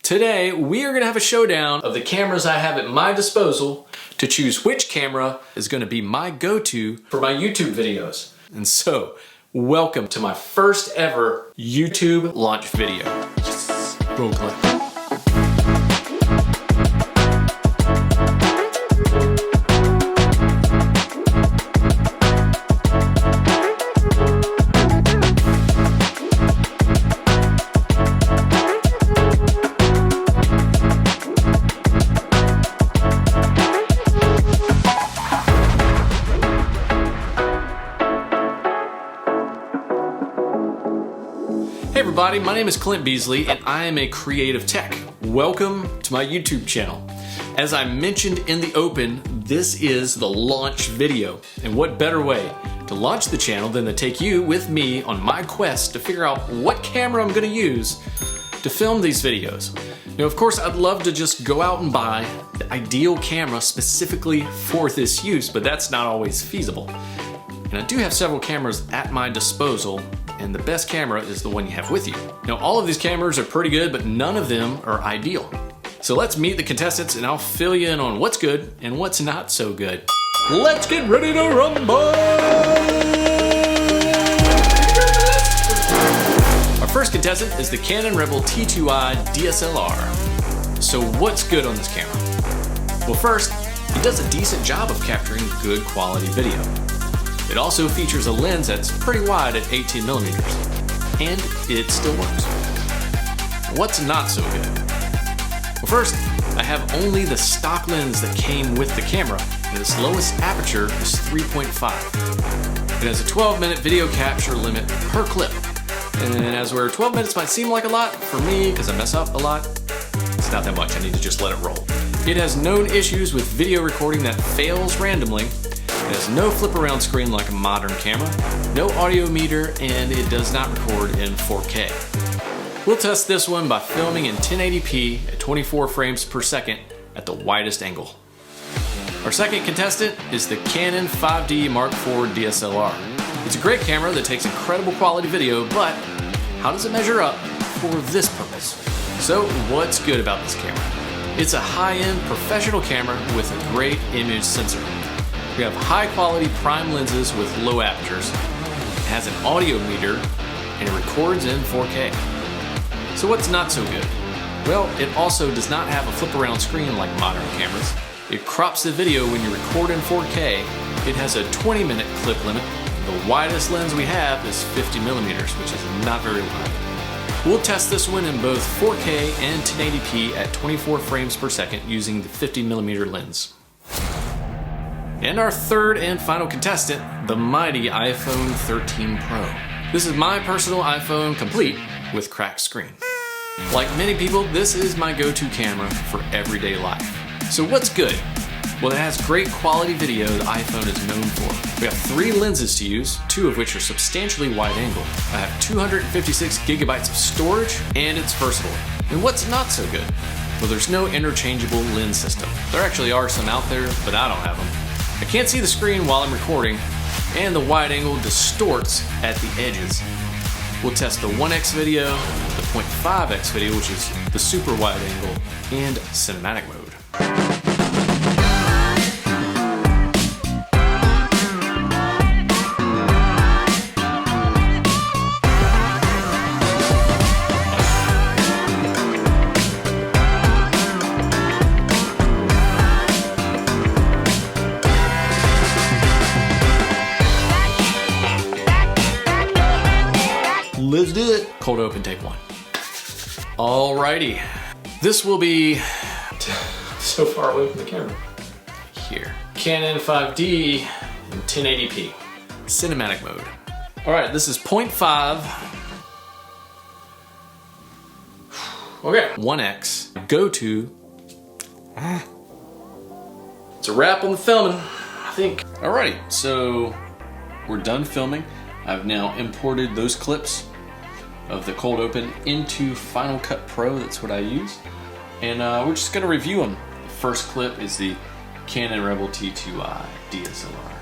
Today, we are gonna have a showdown of the cameras I have at my disposal to choose which camera is gonna be my go-to for my YouTube videos. And so, welcome to my first ever YouTube launch video. Yes. Roll clip. Hey everybody, my name is Clint Beasley and I am a creative tech. Welcome to my YouTube channel. As I mentioned in the open, this is the launch video. And what better way to launch the channel than to take you with me on my quest to figure out what camera I'm gonna use to film these videos. Now, of course, I'd love to just go out and buy the ideal camera specifically for this use, but that's not always feasible. And I do have several cameras at my disposal, and the best camera is the one you have with you. Now, all of these cameras are pretty good, but none of them are ideal. So let's meet the contestants and I'll fill you in on what's good and what's not so good. Let's get ready to rumble! Our first contestant is the Canon Rebel T2i DSLR. So what's good on this camera? Well, first, it does a decent job of capturing good quality video. It also features a lens that's pretty wide at 18 millimeters, and it still works. What's not so good? Well, first, I have only the stock lens that came with the camera, and its lowest aperture is 3.5. It has a 12-minute video capture limit per clip, and as where 12 minutes might seem like a lot, for me, because I mess up a lot, it's not that much. I need to just let it roll. It has known issues with video recording that fails randomly. It has no flip around screen like a modern camera, no audio meter, and it does not record in 4K. We'll test this one by filming in 1080p at 24 frames per second at the widest angle. Our second contestant is the Canon 5D Mark IV DSLR. It's a great camera that takes incredible quality video, but how does it measure up for this purpose? So what's good about this camera? It's a high-end professional camera with a great image sensor. We have high quality prime lenses with low apertures. It has an audio meter and it records in 4K. So what's not so good? Well, it also does not have a flip around screen like modern cameras. It crops the video when you record in 4K. It has a 20-minute clip limit. The widest lens we have is 50 millimeters, which is not very wide. We'll test this one in both 4K and 1080p at 24 frames per second using the 50 millimeter lens. And our third and final contestant, the mighty iPhone 13 Pro. This is my personal iPhone complete with cracked screen. Like many people, this is my go-to camera for everyday life. So what's good? Well, it has great quality video the iPhone is known for. We have 3 lenses to use, 2 of which are substantially wide angle. I have 256 gigabytes of storage, and it's versatile. And what's not so good? Well, there's no interchangeable lens system. There actually are some out there, but I don't have them. I can't see the screen while I'm recording, and the wide angle distorts at the edges. We'll test the 1x video, the 0.5x video, which is the super wide angle, and cinematic mode. Let's do it. Cold open, take 1. Alrighty. This will be so far away from the camera. Here. Canon 5D in 1080p. Cinematic mode. Alright, this is 0.5. Okay. 1x. Go to. It's a wrap on the filming, I think. Alrighty, so we're done filming. I've now imported those clips of the cold open into Final Cut Pro. That's what I use. And we're just gonna review them. The first clip is the Canon Rebel T2i DSLR.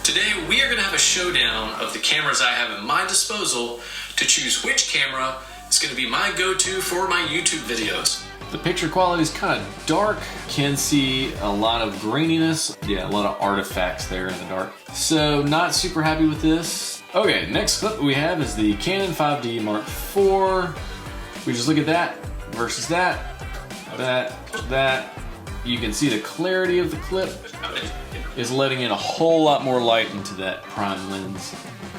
Today we are gonna have a showdown of the cameras I have at my disposal to choose which camera It's going to be my go-to for my YouTube videos. The picture quality is kind of dark. Can see a lot of graininess. Yeah, a lot of artifacts there in the dark. So not super happy with this. Okay, next clip we have is the Canon 5D Mark IV. We just look at that versus that. You can see the clarity of the clip is letting in a whole lot more light into that prime lens.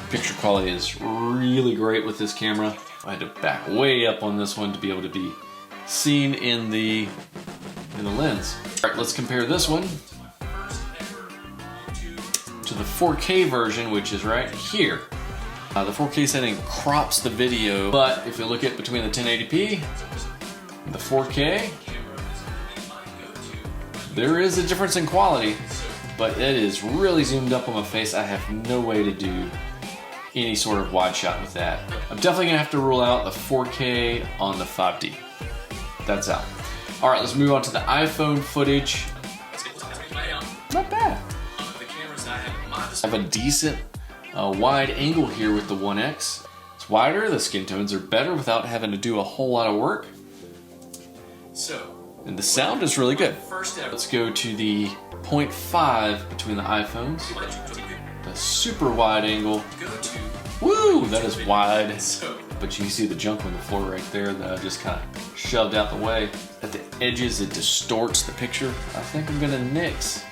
Picture quality is really great with this camera. I had to back way up on this one to be able to be seen in the lens. All right, let's compare this one to the 4K version, which is right here. The 4K setting crops the video, but if you look at between the 1080p and the 4K, there is a difference in quality, but it is really zoomed up on my face. I have no way to do any sort of wide shot with that. I'm definitely gonna have to rule out the 4K on the 5D. That's out. All right, let's move on to the iPhone footage. Not bad. I have a decent wide angle here with the 1X. It's wider, the skin tones are better without having to do a whole lot of work. And the sound is really good. Let's go to the 0.5 between the iPhones. The super wide angle. Woo, that is wide. But you can see the junk on the floor right there that I just kind of shoved out the way. At the edges, it distorts the picture. I think I'm gonna nix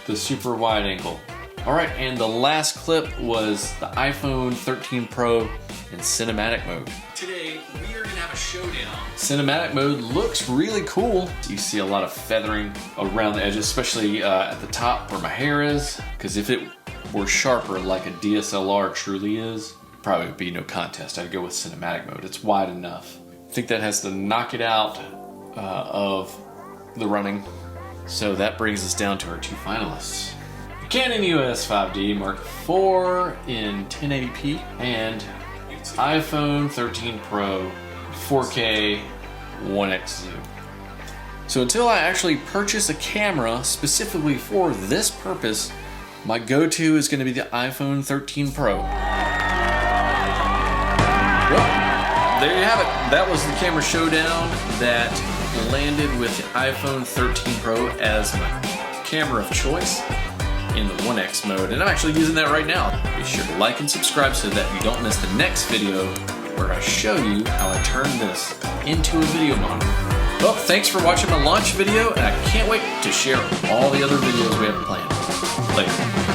the super wide angle. All right, and the last clip was the iPhone 13 Pro in cinematic mode. Today, we are gonna have a showdown. Cinematic mode looks really cool. You see a lot of feathering around the edges, especially at the top where my hair is, because if it were sharper like a DSLR truly is, probably would be no contest. I'd go with cinematic mode. It's wide enough. I think that has to knock it out of the running. So that brings us down to our two finalists. Canon EOS 5D Mark IV in 1080p and iPhone 13 Pro 4K 1X zoom. So until I actually purchase a camera specifically for this purpose, my go-to is going to be the iPhone 13 Pro. Well, there you have it. That was the camera showdown that landed with the iPhone 13 Pro as my camera of choice in the 1X mode, and I'm actually using that right now. Be sure to like and subscribe so that you don't miss the next video where I show you how I turn this into a video monitor. Well, thanks for watching my launch video, and I can't wait to share all the other videos we have planned. Later.